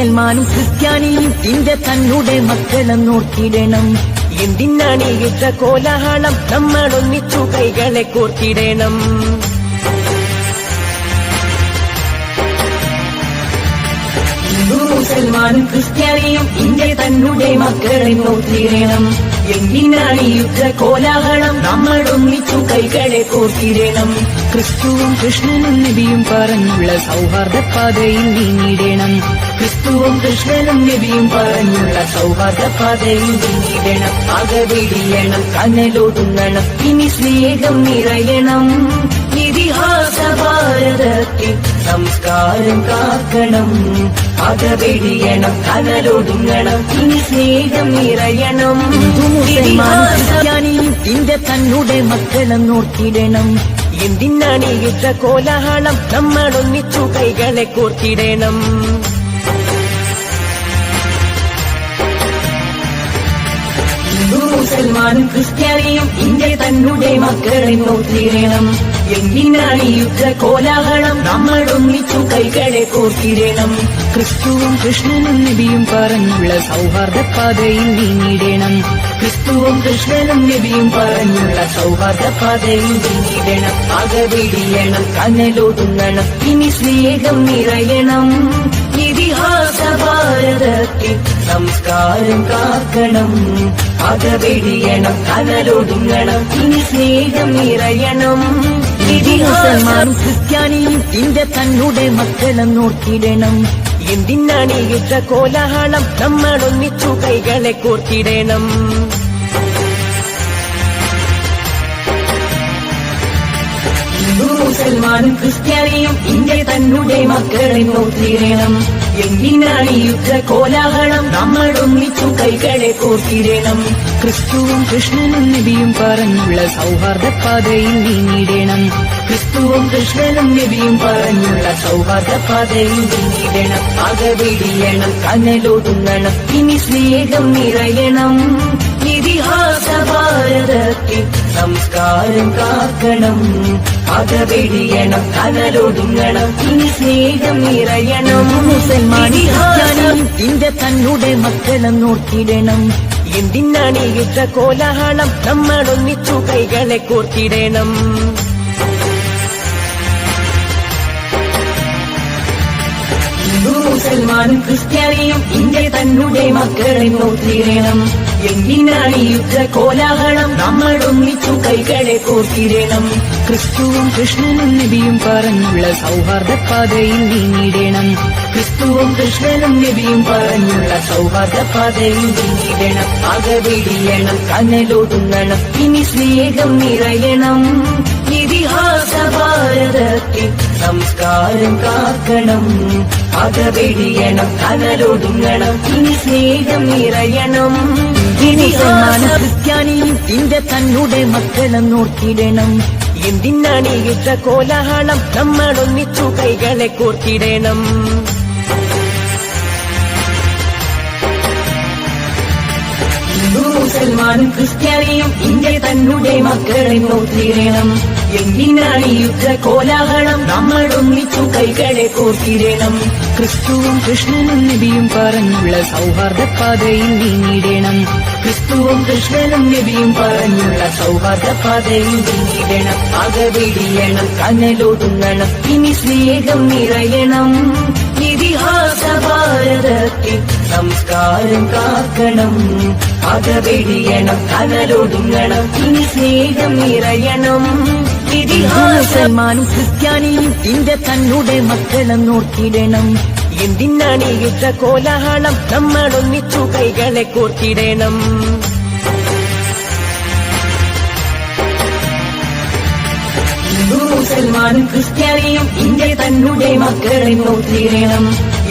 മുസൽമാനും ക്രിസ്ത്യാനിയും നിന്റെ തന്നെ മക്കളെ നോക്കിയിടണം. എന്തിനാണ് ഇത്ര കോലാഹലം, നമ്മളൊന്നിച്ചു കൈകളെ കോർത്തിടണം. മുസൽമാനും ക്രിസ്ത്യാനിയും നിന്റെ തന്നെ മക്കളെ നോക്കിയിടണം. എന്തിനാണ് ഇത്ര കോലാഹലം, നമ്മളൊന്നിച്ചു കൈകളെ കോർത്തിടണം. ക്രിസ്തുവും കൃഷ്ണനും നബിയും പറഞ്ഞുള്ള സൗഹാർദ്ദ പാതയിൽ നീങ്ങിടണം. ക്രിസ്തുവും കൃഷ്ണനും നബിയും പറഞ്ഞുള്ള സൗഹാർദ്ദ പാതയിൽ നീങ്ങിടണം. അകവിടിയണം, കനലൊടുങ്ങണം, ഇനി സ്നേഹം നിറയണം. ഇതിഹാസ ഭാരതത്തിൽ സംസ്കാരം കാക്കണം. അകവിടിയണം, കനലൊടുങ്ങണം, ഇനി സ്നേഹം നിറയണം. ക്രിസ്ത്യാനിയും നിന്റെ തന്നെ മക്കളെ നോക്കിയിടണം. എന്തിനാണ് ഇത്ര കോലാഹലം, നമ്മളൊന്നിച്ചു കൈകളെ കോർത്തിടണം. മുസൽമാനും ക്രിസ്ത്യാനിയും നിന്റെ തന്നെ മക്കളെ നോക്കിയിടണം. എന്തിനാണ് ഇത്ര കോലാഹലം, നമ്മളൊന്നിച്ചു കൈകളെ കോർത്തിടണം. ക്രിസ്തുവും കൃഷ്ണനും നബിയും പറഞ്ഞുള്ള സൗഹാർദ്ദ പാതയിൽ നീങ്ങിടണം. ക്രിസ്തുവും കൃഷ്ണനും നബിയും പറഞ്ഞുള്ള സൗഹാർദ്ദ പാതയിൽ നീങ്ങിടണം. അകവിടിയണം, കനലൊടുങ്ങണം, ഇനി സ്നേഹം നിറയണം. ഇതിഹാസ ഭാരതത്തിൽ സംസ്കാരം കാക്കണം. അകവിടിയണം, കനലൊടുങ്ങണം, ഇനി സ്നേഹം നിറയണം. മുസൽമാനും ക്രിസ്ത്യാനിയും നിന്റെ തന്നെ മക്കളെ നോക്കിയിടണം. എന്തിനാണ് ഇത്ര കോലാഹലം, നമ്മളൊന്നിച്ചു കൈകളെ കോർത്തിടണം. മുസൽമാനും ക്രിസ്ത്യാനിയും നിന്റെ തന്നെ മക്കളെ നോക്കിയിടണം. എന്തിനാണ് ഇത്ര കോലാഹലം, നമ്മളൊന്നിച്ചു കൈകളെ കോർത്തിടണം. ക്രിസ്തുവും കൃഷ്ണനും നബിയും പറഞ്ഞുള്ള സൗഹാർദ്ദ പാതയിൽ നീങ്ങിടണം. ക്രിസ്തുവും കൃഷ്ണനും നബിയും പറഞ്ഞുള്ള സൗഹാർദ്ദ പാതയിൽ നീങ്ങിടണം. അകവിടിയണം, കനലൊടുങ്ങണം, ഇനി സ്നേഹം നിറയണം. ഇതിഹാസ ഭാരതത്തിൽ സംസ്കാരം കാക്കണം. അകവിടിയണം, കനലൊടുങ്ങണം, ഇനി സ്നേഹം നിറയണം. മുസൽമാനും ക്രിസ്ത്യാനിയും നിന്റെ തന്നെ മക്കളെ നോക്കിയിടണം. എന്തിനാണ് ഇത്ര കോലാഹലം, നമ്മളൊന്നിച്ചു കൈകളെ കോർത്തിടണം. മുസൽമാനും ക്രിസ്ത്യാനിയും നിന്റെ തന്നെ മക്കളെ നോക്കിയിടണം. എന്തിനാണ് ഇത്ര കോലാഹലം, നമ്മളൊന്നിച്ചു കൈകളെ കോർത്തിടണം. ക്രിസ്തുവും കൃഷ്ണനും നബിയും പറഞ്ഞുള്ള സൗഹാർദ്ദ പാതയിൽ നീങ്ങിടണം. ക്രിസ്തുവും കൃഷ്ണനും നബിയും പറഞ്ഞുള്ള സൗഹാർദ്ദ പാതയിൽ നീങ്ങിടണം. അകവിടിയണം, കനലൊടുങ്ങണം, ഇനി സ്നേഹം നിറയണം. ഇതിഹാസ ഭാരതത്തിൽ സംസ്കാരം കാക്കണം. അകവിടിയണം, കനലൊടുങ്ങണം, ഇനി സ്നേഹം നിറയണം. മുസൽമാനും ക്രിസ്ത്യാനിയും നിന്റെ തന്നെ മക്കളെ നോക്കിയിടണം. എന്തിനാണ് ഇത്ര കോലാഹലം, നമ്മളൊന്നിച്ചു കൈകളെ കോർത്തിടണം. മുസൽമാനും ക്രിസ്ത്യാനിയും നിന്റെ തന്നെ മക്കളെ നോക്കിയിടണം. എന്തിനാണ് ഇത്ര കോലാഹലം, നമ്മളൊന്നിച്ചു കൈകളെ കോർത്തിടണം. ക്രിസ്തുവും കൃഷ്ണനും നബിയും പറഞ്ഞുള്ള സൗഹാർദ്ദ പാതയിൽ നീങ്ങിടണം. ക്രിസ്തുവും കൃഷ്ണനും നബിയും പറഞ്ഞുള്ള സൗഹാർദ്ദ പാതയിൽ നീങ്ങിടണം. അകവിടിയണം, കനലൊടുങ്ങണം, ഇനി സ്നേഹം നിറയണം. ഇതിഹാസ ഭാരതത്തിൽ സംസ്കാരം കാക്കണം. അകവിടിയണം, കനലൊടുങ്ങണം, ഇനി സ്നേഹം നിറയണം. മുസൽമാനും ക്രിസ്ത്യാനിയും നിന്റെ തന്നെ മക്കളെ നോക്കിയിടണം. എന്തിനാണ് ഇത്ര കോലാഹലം, നമ്മളൊന്നിച്ചു കൈകളെ കോർത്തിടണം. മുസൽമാനും ക്രിസ്ത്യാനിയും നിന്റെ തന്നെ മക്കളെ നോക്കിയിടണം.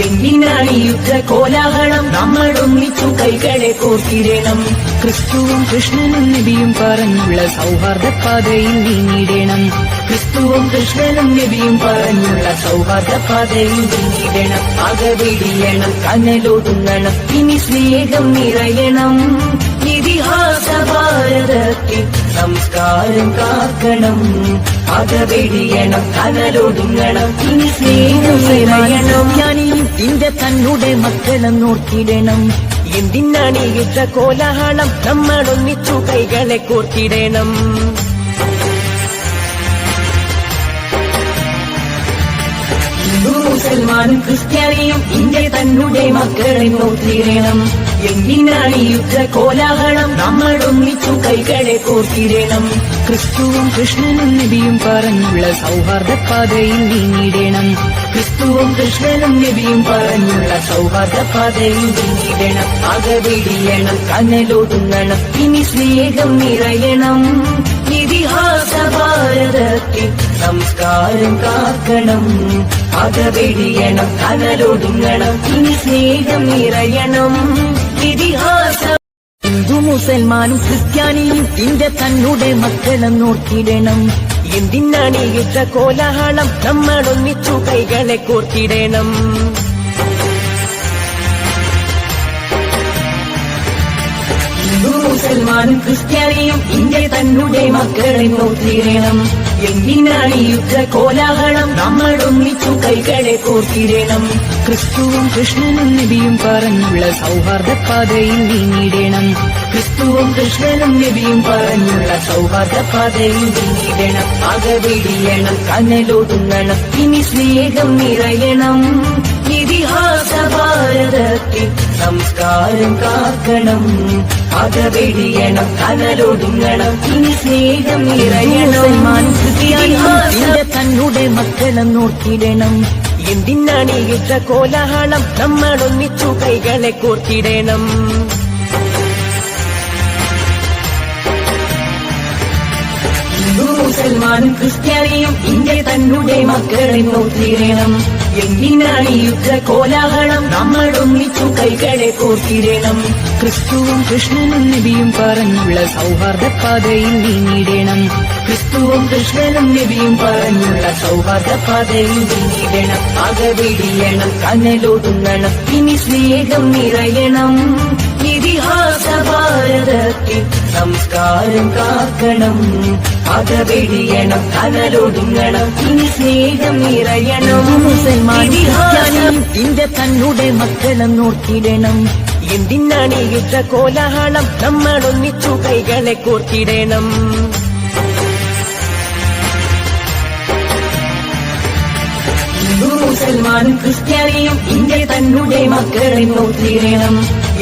എന്തിനാണ് ഇത്ര കോലാഹലം, നമ്മളൊന്നിച്ചു കൈകളെ കോർത്തിടണം. ക്രിസ്തുവും കൃഷ്ണനും നബിയും പറഞ്ഞുള്ള സൗഹാർദ്ദ പാതയിൽ നീങ്ങിടണം. ക്രിസ്തുവും കൃഷ്ണനും നബിയും പറഞ്ഞുള്ള സൗഹാർദ്ദ പാതയിൽ നീങ്ങിടണം. അകവിടിയണം, കനലൊടുങ്ങണം, ഇനി സ്നേഹം നിറയണം. ഇതിഹാസ ഭാരതത്തിൽ സംസ്കാരം കാക്കണം, അകവെടിയണം, കനലൊടുങ്ങണം, ഇനി സ്നേഹം ഞാനീന്റെ തന്നുടെ മക്കളും നോക്കിടണം. എന്തിനാണ് ഇത്ര കോലാഹലം, നമ്മളൊന്നിച്ചു കൈകളെ കോർത്തിടണം. മുസൽമാനും ക്രിസ്ത്യാനിയും ഇന്ത്യ തന്നുടെ മക്കളെ നോക്കിടണം. എന്തിനാണ് യുദ്ധ കോലാഹലം, നമ്മളൊന്നിച്ചു കൈകളെ കോർത്തിടണം. ക്രിസ്തുവും കൃഷ്ണനും നബിയും പറഞ്ഞുള്ള സൗഹാർദ്ദ പാതയിൽ നീങ്ങിടണം. ക്രിസ്തുവും കൃഷ്ണനും നബിയും പറഞ്ഞുള്ള സൗഹാർദ്ദ പാതയിൽ നീങ്ങിടണം. അകവെടിയണം, കനലൊടുങ്ങണം, ഇനി സ്നേഹം നിറയണം. ഇതിഹാസ ഭാരതത്തിൽ സംസ്കാരം കാക്കണം, അകവെടിയണം, കനലൊടുങ്ങണം, ഇനി സ്നേഹം നിറയണം. ഇതിഹാസ ഹിന്ദു മുസൽമാനും ക്രിസ്ത്യാനിയും ഇന്ത്യ തന്നുടെ മക്കളും നോക്കിടണം. എന്തിനാണ് ഇത്ര കോലാഹലം, നമ്മളൊന്നിച്ചു കൈകളെ കോർത്തിടണം. മുസൽമാനും ക്രിസ്ത്യാനിയും ഇന്ത്യ തന്നുടെ മക്കളെ നോക്കിടണം. എന്തിനാണ് യുദ്ധ കോലാഹലം, നമ്മളൊന്നിച്ചു കൈകളെ കോർത്തിടണം. ക്രിസ്തുവും കൃഷ്ണനും നബിയും പറഞ്ഞുള്ള സൗഹാർദ്ദ പാതയിൽ നീങ്ങിടണം. ക്രിസ്തുവും കൃഷ്ണനും നബിയും പറഞ്ഞുള്ള സൗഹാർദ്ദ പാതയിൽ നീങ്ങിടണം. അകവെടിയണം, കനലൊടുങ്ങണം, ഇനി സ്നേഹം നിറയണം. ഇതിഹാസ ഭാരതത്തിൽ സംസ്കാരം കാക്കണം, അകവെടിയണം, കനലൊടുങ്ങണം, ഇനി സ്നേഹം നിറയണം. ഇന്ത്യ തന്നുടെ മക്കളും നോക്കിടണം. എന്തിനാണ് ഇത്ര കോലാഹലം, നമ്മളൊന്നിച്ചു കൈകളെ കോർത്തിടണം. മുസൽമാനും ക്രിസ്ത്യാനിയും ഇന്ത്യ തന്നുടെ മക്കളെ നോക്കിടണം. എന്തിനാണ് യുദ്ധ കോലാഹലം, നമ്മളൊന്നിച്ചു കൈകളെ കോർത്തിടണം. ക്രിസ്തുവും കൃഷ്ണനും നബിയും പറഞ്ഞുള്ള സൗഹാർദ്ദ പാതയിൽ നീങ്ങിടണം. ക്രിസ്തുവും കൃഷ്ണനും നബിയും പറഞ്ഞുള്ള സൗഹാർദ്ദ പാതയിൽ നീങ്ങിടണം. അകവെടിയണം, കനലൊടുങ്ങണം, ഇനി സ്നേഹം നിറയണം. ഇതിഹാസ ഭാരതത്തിൽ സംസ്കാരം കാക്കണം, അകവെടിയണം, കനലൊടുങ്ങണം, ഇനി സ്നേഹം നിറയണം. മുസൽമാനും ക്രിസ്ത്യാനിയും ഇന്ത്യ തന്നുടെ മക്കളും നോക്കിടണം. എന്തിനാണ് ഇത്ര കോലാഹലം, നമ്മളൊന്നിച്ചു കൈകളെ കോർത്തിടണം. മുസൽമാനും ക്രിസ്ത്യാനിയും ഇന്ത്യ തന്നുടെ മക്കളെ നോക്കിടണം.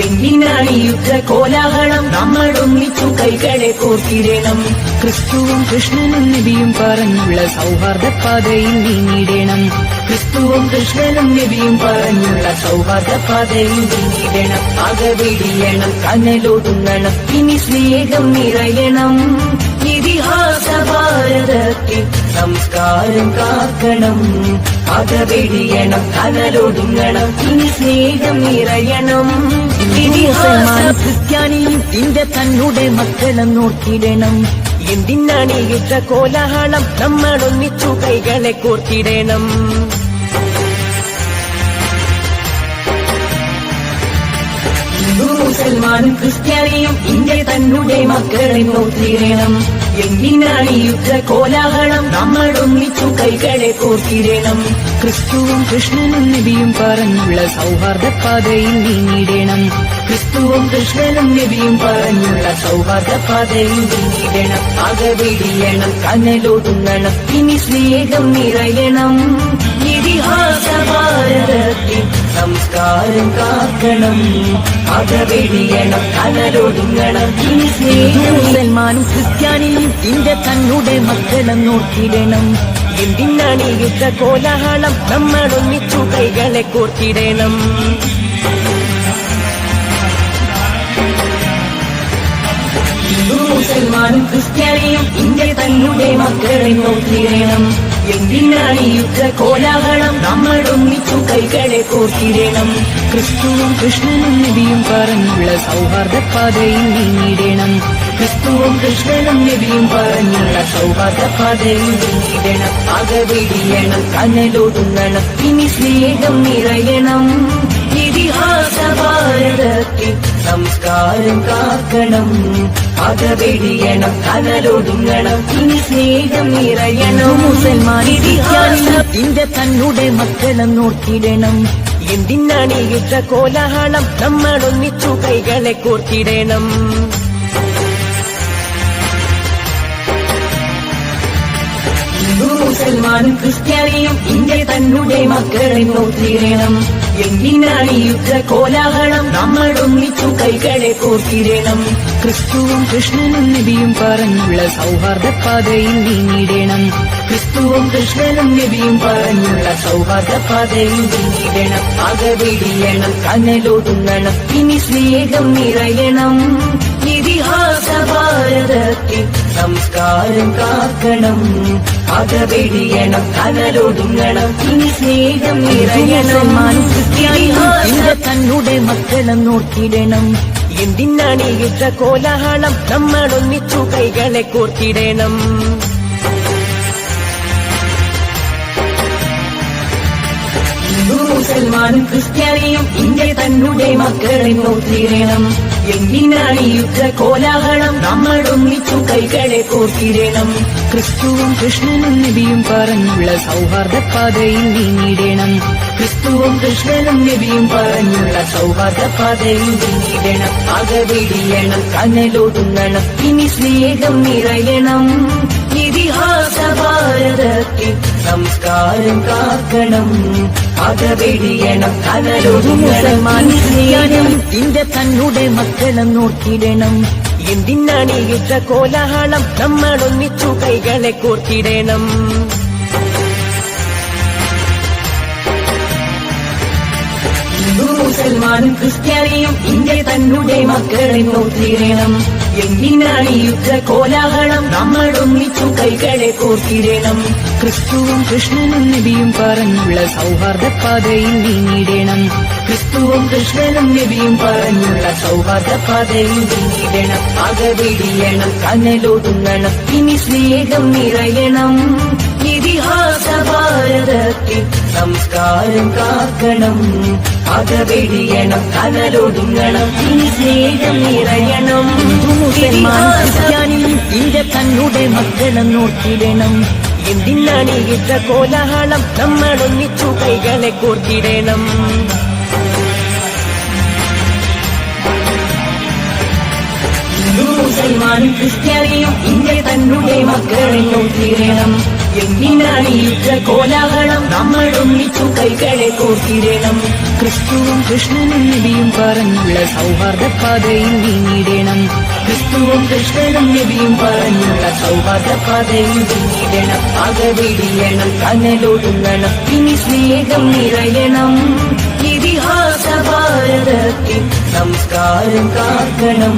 എന്തിനാണ് യുദ്ധ കോലാഹലം, നമ്മളൊന്നിച്ചു കൈകളെ കോർത്തിടണം. ക്രിസ്തുവും കൃഷ്ണനും നബിയും പറഞ്ഞുള്ള സൗഹാർദ്ദ പാതയിൽ നീങ്ങിടണം. ക്രിസ്തുവും കൃഷ്ണനും നബിയും പറഞ്ഞുള്ള സൗഹാർദ്ദ പാതയിൽ നീങ്ങിടണം. അകവെടിയണം, കനലൊടുങ്ങണം, ഇനി സ്നേഹം നിറയണം. ഇതിഹാസ ഭാരതത്തിൽ സംസ്കാരം കാക്കണം, അകവെടിയണം, കനലൊടുങ്ങണം, ഇനി സ്നേഹം നിറയണം. മുസൽമാനും ക്രിസ്ത്യാനിയും ഇന്ത്യ തന്നുടെ മക്കളും നോക്കിടണം. എന്തിനാണ് ഇത്ര കോലാഹലം, നമ്മളൊന്നിച്ചു കൈകളെ കോർത്തിടണം. മുസൽമാനും ക്രിസ്ത്യാനിയും ഇന്ത്യ തന്നുടെ മക്കളെ നോക്കിടണം. എന്തിനാണ് യുദ്ധ കോലാഹലം, നമ്മളൊന്നിച്ചു കൈകളെ കോർത്തിടണം. ക്രിസ്തുവും കൃഷ്ണനും നബിയും പറഞ്ഞുള്ള സൗഹാർദ്ദ പാതയിൽ നീങ്ങിടണം. ക്രിസ്തുവും കൃഷ്ണനും നബിയും പറഞ്ഞുള്ള സൗഹാർദ്ദ പാതയിൽ നീങ്ങിടണം. അകവെടിയണം, കനലൊടുങ്ങണം, ഇനി സ്നേഹം നിറയണം. ഇതിഹാസ ഭാരതത്തിൽ സംസ്കാരം കാക്കണം, അകവെടിയണം, കനലൊടുങ്ങണം, ഇനി സ്നേഹം. മുസൽമാനും ക്രിസ്ത്യാനിയും ഇന്ത്യ തന്നുടെ മക്കളും നോക്കിടണം. എന്തിനാണ് ഇത്ര കോലാഹലം, നമ്മളൊന്നിച്ചു കൈകളെ കോർത്തിടണം. മുസൽമാനും ക്രിസ്ത്യാനിയും ഇന്ത്യ തന്നുടെ മക്കളെ നോക്കിടണം. എന്തിനാണ് യുദ്ധ കോലാഹലം, നമ്മളൊന്നിച്ചു കൈകളെ കോർത്തിടണം. ക്രിസ്തുവും കൃഷ്ണനും നബിയും പറഞ്ഞുള്ള സൗഹാർദ്ദ പാതയിൽ നീങ്ങിടണം. ക്രിസ്തുവും കൃഷ്ണനും നബിയും പറഞ്ഞുള്ള സൗഹാർദ്ദ പാതയിൽ നീങ്ങിടണം. അകവെടിയണം, കനലൊടുങ്ങണം, ഇനി സ്നേഹം നിറയണം. ഇതിഹാസ ഭാരതത്തിൽ സംസ്കാരം കാക്കണം, പകവെടിയണം, കനലൊടുങ്ങണം, ഇനി സ്നേഹം നിറയണം. മുസൽമാൻ ഇതിന്റെ തന്നെ മക്കളെന്നോർത്തിടണം. എന്തിനാണ് ഈ യുദ്ധ കോലാഹലം, നമ്മളൊന്നിച്ചു കൈകളെ കോർത്തിടണം. ഹിന്ദു മുസൽമാനും ക്രിസ്ത്യാനിയും ഇന്ത്യ തന്നെ മക്കളെ നോക്കിയിടണം. എന്തിനാണ് ഈ യുദ്ധ കോലാഹലം, നമ്മളൊന്നിച്ചു കൈകളെ കോർത്തിടണം. ക്രിസ്തുവും കൃഷ്ണനും നബിയും പറഞ്ഞുള്ള സൗഹാർദ്ദ പാതയിൽ നീങ്ങിടണം. ക്രിസ്തുവും കൃഷ്ണനും നബിയും പറഞ്ഞുള്ള സൗഹാർദ്ദ പാതയിൽ നീങ്ങിടണം. പകവെടിയണം, കനലൊടുങ്ങണം, ഇനി സ്നേഹം നിറയണം. ഇതിഹാസ ഭാരതത്തിൽ സംസ്കാരം കാക്കണം, പകവെടിയണം, കനലൊടുങ്ങണം, ഇനി സ്നേഹം നിറയണം. ഇന്ത്യ തന്നെ മക്കളെന്നോർത്തിടണം. എന്തിനാണ് ഈ യുദ്ധ കോലാഹലം, നമ്മളൊന്നിച്ചു കൈകളെ കോർത്തിടണം. ഹിന്ദു മുസൽമാനും ക്രിസ്ത്യാനിയും ഇന്ത്യ തന്നെ മക്കളെ നോക്കിയിടണം. എന്തിനാണ് ഈ യുദ്ധ കോലാഹലം, നമ്മളൊന്നിച്ചു കൈകളെ കോർത്തിടണം. ക്രിസ്തുവും കൃഷ്ണനും നബിയും പറഞ്ഞുള്ള സൗഹാർദ്ദ പാതയിൽ നീങ്ങിടണം. ക്രിസ്തുവും കൃഷ്ണനും നബിയും പറഞ്ഞുള്ള സൗഹാർദ്ദ പാതയിൽ നീങ്ങിടണം. പകവെടിയണം, കനലൊടുങ്ങണം, ഇനി സ്നേഹം നിറയണം. ഇതിഹാസ ഭാരതത്തിൽ സംസ്കാരം കാക്കണം, പകവെടിയണം, കനലൊടുങ്ങണം, ഇനി സ്നേഹം. ഇന്ത്യ തന്നെ മക്കളെന്നോർത്തിടണം. എന്തിനാണ് ഈ യുദ്ധ കോലാഹലം, നമ്മളൊന്നിച്ചു കൈകളെ കോർത്തിടണം. ഹിന്ദു മുസൽമാനും ക്രിസ്ത്യാനിയും ഇന്ത്യ തന്നെ മക്കളെ നോക്കിയിടണം. എന്തിനാണ് ഈ യുദ്ധ കോലാഹലം, നമ്മളൊന്നിച്ചു കൈകളെ കോർത്തിടണം. ക്രിസ്തുവും കൃഷ്ണനും നബിയും പറഞ്ഞുള്ള സൗഹാർദ്ദ പാതയിൽ നീങ്ങിടണം. ക്രിസ്തുവും കൃഷ്ണനും നബിയും പറഞ്ഞുള്ള സൗഹാർദ്ദ പാതയിൽ നീങ്ങിടണം. പകവെടിയണം, കനലൊടുങ്ങണം, ഇനി സ്നേഹം നിറയണം. ഇതിഹാസ ഭാരതത്തിൽ സംസ്കാരം കാക്കണം, പകവെടിയണം, കനലൊടുങ്ങണം, ഇനി സ്നേഹം നിറയണം. മുസൽമാൻ ക്രിസ്ത്യാനിയും ഇന്ത്യ തന്നെ മക്കളെന്നോർത്തിടണം. എന്തിനാണ് ഈ യുദ്ധ കോലാഹലം, നമ്മളൊന്നിച്ചു കൈകളെ കോർത്തിടണം. ഹിന്ദു മുസൽമാനും ക്രിസ്ത്യാനിയും ഇന്ത്യ തന്നെ മക്കളെ നോക്കിയിടണം. എന്തിനാണ് ഈ യുദ്ധ കോലാഹലം, നമ്മളൊന്നിച്ചു കൈകളെ കോർത്തിടണം. ക്രിസ്തുവും കൃഷ്ണനും നബിയും പറഞ്ഞുള്ള സൗഹാർദ്ദ പാതയിൽ നീങ്ങിടണം. ക്രിസ്തുവും കൃഷ്ണനും നബിയും പറഞ്ഞുള്ള സൗഹാർദ്ദ പാതയിൽ നീങ്ങിടണം. പകവെടിയണം, കനലൊടുങ്ങണം, ഇനി സ്നേഹം നിറയണം. ഇതിഹാസ ഭാരതത്തിൽ സംസ്കാരം കാക്കണം,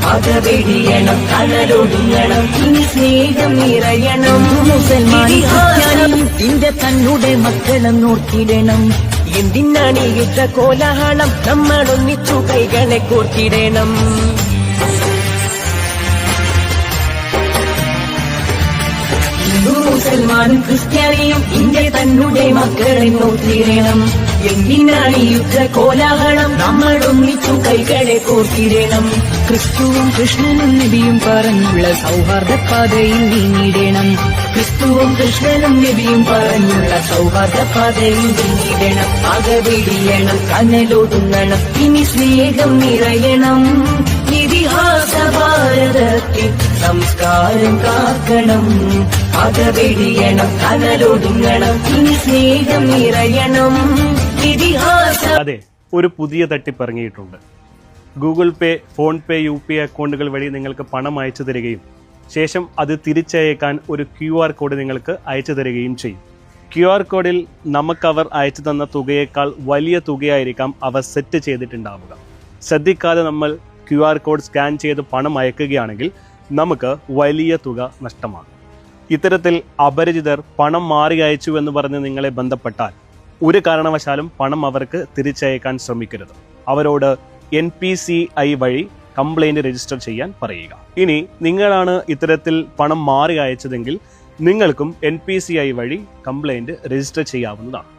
പകവെടിയണം, കനലൊടുങ്ങണം, ഇനി സ്നേഹം നിറയണം. മുസൽമാൻ ക്രിസ്ത്യാനിയും ഇന്ത്യ തന്നെ മക്കളെന്നോർത്തിടണം. എന്തിനാണ് ഈ യുദ്ധ കോലാഹലം, നമ്മളൊന്നിച്ചു കൈകളെ കോർത്തിടണം. ഹിന്ദു മുസൽമാനും ക്രിസ്ത്യാനിയും ഇന്ത്യ തന്നെ മക്കളെ നോക്കിയിടണം. എന്തിനാണ് ഈ യുദ്ധ കോലാഹലം, നമ്മളൊന്നിച്ചു കൈകളെ കോർത്തിടണം. ക്രിസ്തുവും കൃഷ്ണനും നബിയും പറഞ്ഞുള്ള സൗഹാർദ്ദ പാതയിൽ നീങ്ങിടണം. ക്രിസ്തുവും കൃഷ്ണനും നബിയും പറഞ്ഞുള്ള സൗഹാർദ്ദ പാതയിൽ നീങ്ങിടണം. പകവെടിയണം, കനലൊടുങ്ങണം, ഇനി സ്നേഹം നിറയണം. ഇതിഹാസ ഭാരതത്തിൽ സംസ്കാരം കാക്കണം, പകവെടിയണം, കനലൊടുങ്ങണം, ഇനി സ്നേഹം നിറയണം. ഇതിഹാസ അതെ, ഒരു പുതിയ തട്ടിപ്പിറങ്ങിയിട്ടുണ്ട്. ഗൂഗിൾ പേ, ഫോൺ പേ, UPI അക്കൗണ്ടുകൾ വഴി നിങ്ങൾക്ക് പണം അയച്ചു തരികയും ശേഷം അത് തിരിച്ചയക്കാൻ ഒരു QR കോഡ് നിങ്ങൾക്ക് അയച്ചു തരികയും ചെയ്യും. QR കോഡിൽ നമുക്കവർ അയച്ചു തന്ന തുകയേക്കാൾ വലിയ തുകയായിരിക്കാം അവർ സെറ്റ് ചെയ്തിട്ടുണ്ടാവുക. ശ്രദ്ധിക്കാതെ നമ്മൾ QR കോഡ് സ്കാൻ ചെയ്ത് പണം അയക്കുകയാണെങ്കിൽ നമുക്ക് വലിയ തുക നഷ്ടമാകും. ഇത്തരത്തിൽ അപരിചിതർ പണം മാറി അയച്ചു എന്ന് പറഞ്ഞ് നിങ്ങളെ ബന്ധപ്പെട്ടാൽ ഒരു കാരണവശാലും പണം അവർക്ക് തിരിച്ചയക്കാൻ ശ്രമിക്കരുത്. അവരോട് NPCI വഴി കംപ്ലൈൻറ്റ് രജിസ്റ്റർ ചെയ്യാൻ പറയുക. ഇനി നിങ്ങളാണ് ഇത്തരത്തിൽ പണം മാറി അയച്ചതെങ്കിൽ നിങ്ങൾക്കും NPCI വഴി കംപ്ലൈൻറ്റ് രജിസ്റ്റർ ചെയ്യാവുന്നതാണ്.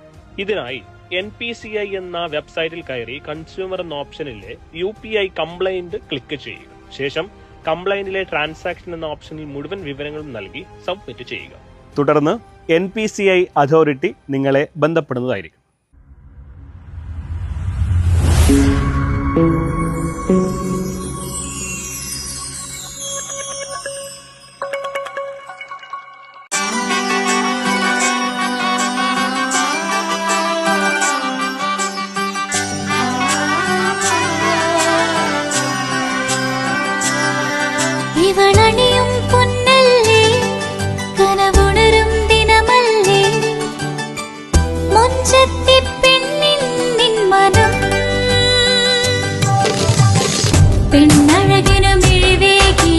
ഇതിനായി NPCI എന്ന വെബ്സൈറ്റിൽ കയറി കൺസ്യൂമർ എന്ന ഓപ്ഷനിലെ UPI കംപ്ലൈന്റ് ക്ലിക്ക് ചെയ്യുക. ശേഷം കംപ്ലൈന്റിലെ ട്രാൻസാക്ഷൻ എന്ന ഓപ്ഷനിൽ മുഴുവൻ വിവരങ്ങളും നൽകി സബ്മിറ്റ് ചെയ്യുക. തുടർന്ന് NPCI അതോറിറ്റി നിങ്ങളെ ബന്ധപ്പെടുന്നതായിരിക്കും. ഇവളണിയും പൊന്നല്ലേ കനവുണരും ദിനമല്ലേ മുഞ്ചത്തി പെണ്ണിൻ നിൻ മനം പെണ്ണഴകിനു മിഴിവേകി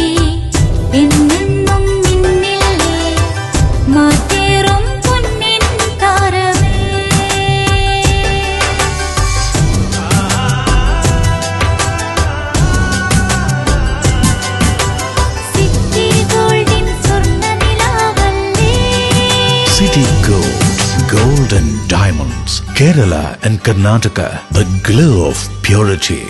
എന്നെന്നും നിന്നില്ലേ മാറ്റേറും പൊന്നിൻ താരമേ സിറ്റി ഗോൾഡിൻ സ്വർണ്ണനിലാവല്ലേ City Gold and Diamonds, Kerala and Karnataka, the glow of purity.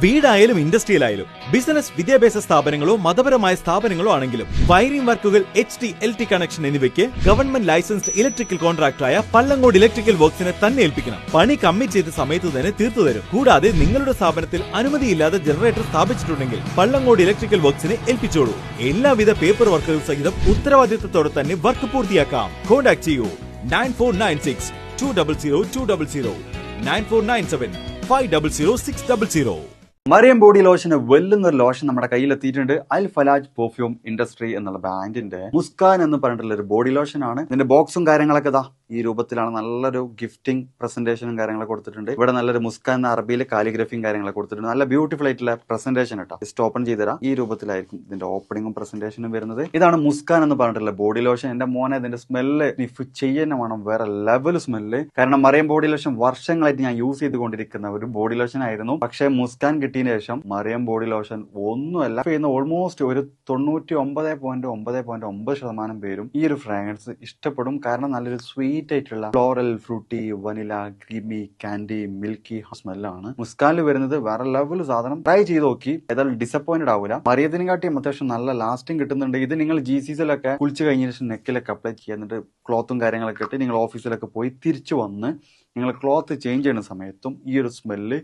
വീടായാലും ഇൻഡസ്ട്രിയലായാലും ബിസിനസ്, വിദ്യാഭ്യാസ സ്ഥാപനങ്ങളോ മതപരമായ സ്ഥാപനങ്ങളോ ആണെങ്കിലും വയറിംഗ് വർക്കുകൾ, HT, LT കണക്ഷൻ എന്നിവയ്ക്ക് ഗവൺമെന്റ് ലൈസൻസ്ഡ് ഇലക്ട്രിക്കൽ കോൺട്രാക്ടറായ പള്ളങ്കോട് ഇലക്ട്രിക്കൽ വർക്സിനെ തന്നെ ഏൽപ്പിക്കണം. പണി കമ്മിറ്റ് ചെയ്ത സമയത്ത് തന്നെ തീർത്തു തരും. കൂടാതെ നിങ്ങളുടെ സ്ഥാപനത്തിൽ അനുമതിയില്ലാതെ ജനറേറ്റർ സ്ഥാപിച്ചിട്ടുണ്ടെങ്കിൽ പള്ളങ്കോട് ഇലക്ട്രിക്കൽ വർക്സിനെ ഏൽപ്പിച്ചോളൂ. എല്ലാവിധ പേപ്പർ വർക്കുകൾ സഹിതം ഉത്തരവാദിത്തത്തോടെ തന്നെ വർക്ക് പൂർത്തിയാക്കാം. കോൺടാക്ട് ചെയ്യൂ 9496 200 200 9497 500 600. മറിയം ബോഡി ലോഷന് വെല്ലുന്ന ഒരു ലോഷൻ നമ്മുടെ കയ്യിലെത്തിയിട്ടുണ്ട്. അൽ ഫലാജ് പെർഫ്യൂം ഇൻഡസ്ട്രി എന്നുള്ള ബ്രാൻഡിന്റെ മുസ്കാൻ എന്ന് പറഞ്ഞിട്ടുള്ള ഒരു ബോഡി ലോഷൻ ആണ്. ഇതിന്റെ ബോക്സും കാര്യങ്ങളൊക്കെ ഇതാ ഈ രൂപത്തിലാണ്. നല്ലൊരു ഗിഫ്റ്റിംഗ് പ്രസന്റേഷനും കാര്യങ്ങളൊക്കെ കൊടുത്തിട്ടുണ്ട്. ഇവിടെ നല്ലൊരു മുസ്കാൻ എന്ന അറബിയിലെ കാലിഗ്രഫിയും കാര്യങ്ങളൊക്കെ കൊടുത്തിട്ടുണ്ട്. നല്ല ബ്യൂട്ടിഫുൾ ആയിട്ടുള്ള പ്രസന്റേഷൻ കേട്ടോ. ജസ്റ്റ് ഓപ്പൺ ചെയ്തുതരാം. ഈ രൂപത്തിലായിരിക്കും ഇതിന്റെ ഓപ്പണിംഗും പ്രസന്റേഷനും വരുന്നത്. ഇതാണ് മുസ്കാൻ എന്ന് പറഞ്ഞിട്ടുള്ള ബോഡി ലോഷൻ. എന്റെ മോനെ ഇതിന്റെ സ്മെല്ല് സ്നിഫ് ചെയ്യുന്ന വേണം, വേറെ ലെവൽ സ്മെല്ല്. കാരണം മറിയം ബോഡി ലോഷൻ വർഷങ്ങളായിട്ട് ഞാൻ യൂസ് ചെയ്തുകൊണ്ടിരിക്കുന്ന ഒരു ബോഡി ലോഷൻ ആയിരുന്നു. പക്ഷേ മുസ്കാൻ കിട്ടിയതിന് ശേഷം മറിയം ബോഡി ലോഷൻ ഒന്നുമല്ല ചെയ്യുന്ന ഓൾമോസ്റ്റ് ഒരു 99.9% പേരും ഈ ഒരു ഫ്രാഗ്രൻസ് ഇഷ്ടപ്പെടും. കാരണം നല്ലൊരു സ്വീറ്റ് ആയിട്ടുള്ള floral, fruity, vanilla, creamy, candy, milky സ്മെല്ലാണ് മുസ്കാനിൽ വരുന്നത്. വേറെ ലെവൽ സാധനം. ട്രൈ ചെയ്ത് നോക്കി, ഏതായാലും ഡിസപ്പോയിന്റഡ് ആവില്ല. മറിയത്തിനെക്കാട്ടിയും അത്യാവശ്യം നല്ല ലാസ്റ്റിംഗ് കിട്ടുന്നുണ്ട്. ഇത് നിങ്ങൾ GCCയിലൊക്കെ കുളിച്ച് കഴിഞ്ഞ ശേഷം നെക്കിലൊക്കെ അപ്ലൈ ചെയ്യുന്നുണ്ട്. ക്ലോത്തും കാര്യങ്ങളൊക്കെ ഇട്ട് നിങ്ങൾ ഓഫീസിലൊക്കെ പോയി തിരിച്ചു വന്ന് നിങ്ങൾ ക്ലോത്ത് ചേഞ്ച് ചെയ്യുന്ന സമയത്തും ഈ ഒരു സ്മെല്ല്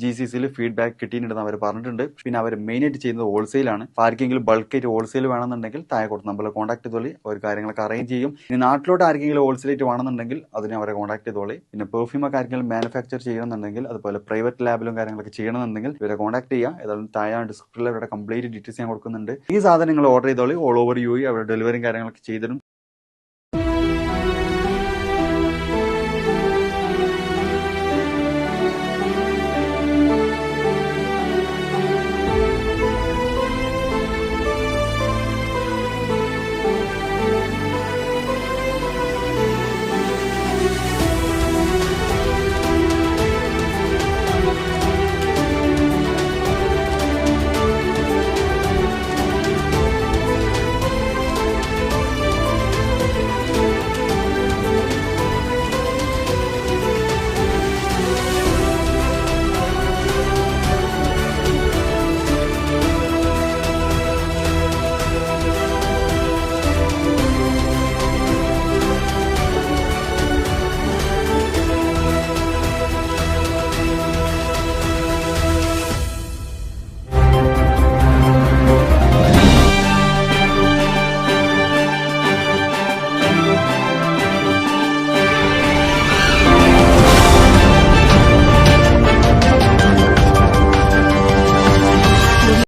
GCCയിൽ ഫീഡ്ബാക്ക് കിട്ടിയിട്ടുണ്ടെന്ന് അവർ പറഞ്ഞിട്ടുണ്ട്. പിന്നെ അവർ മെയിനായിട്ട് ചെയ്യുന്നത് ഹോൾസെയിലാണ്. ആർക്കെങ്കിലും ബൾക്കായിട്ട് ഹോൾസെയിൽ വേണമെന്നുണ്ടെങ്കിൽ താഴെ കൊടുത്ത് നമ്മളെ കോൺടാക്ട് ചെയ്തോളി. അവർ കാര്യങ്ങളൊക്കെ അറേഞ്ച് ചെയ്യും. ഇനി നാട്ടിലോട്ട് ആർക്കെങ്കിലും ഹോൾസെയിലായിട്ട് വേണമെന്നുണ്ടെങ്കിൽ അതിനെ അവരെ കോൺടാക്ട് ചെയ്തോളി. പിന്നെ പെർഫ്യൂം ഒക്കെ ആർക്കെങ്കിലും മാനുഫാക്ചർ ചെയ്യണമെന്നുണ്ടെങ്കിൽ, അതുപോലെ പ്രൈവറ്റ് ലാബിലും കാര്യങ്ങളൊക്കെ ചെയ്യണമെന്നുണ്ടെങ്കിൽ ഇവരെ കോൺടാക്ട് ചെയ്യുക. ഏതായാലും താഴെ ഡിസ്ക്രിപ്ഷനിൽ അവരുടെ കംപ്ലീറ്റ് ഡീറ്റെയിൽസ് ഞാൻ കൊടുക്കുന്നുണ്ട്. ഈ സാധനങ്ങൾ ഓർഡർ ചെയ്തോളി. ഓൾ ഓവർ UAE അവരുടെ ഡെലിവറിയും കാര്യങ്ങളൊക്കെ ചെയ്തിടും.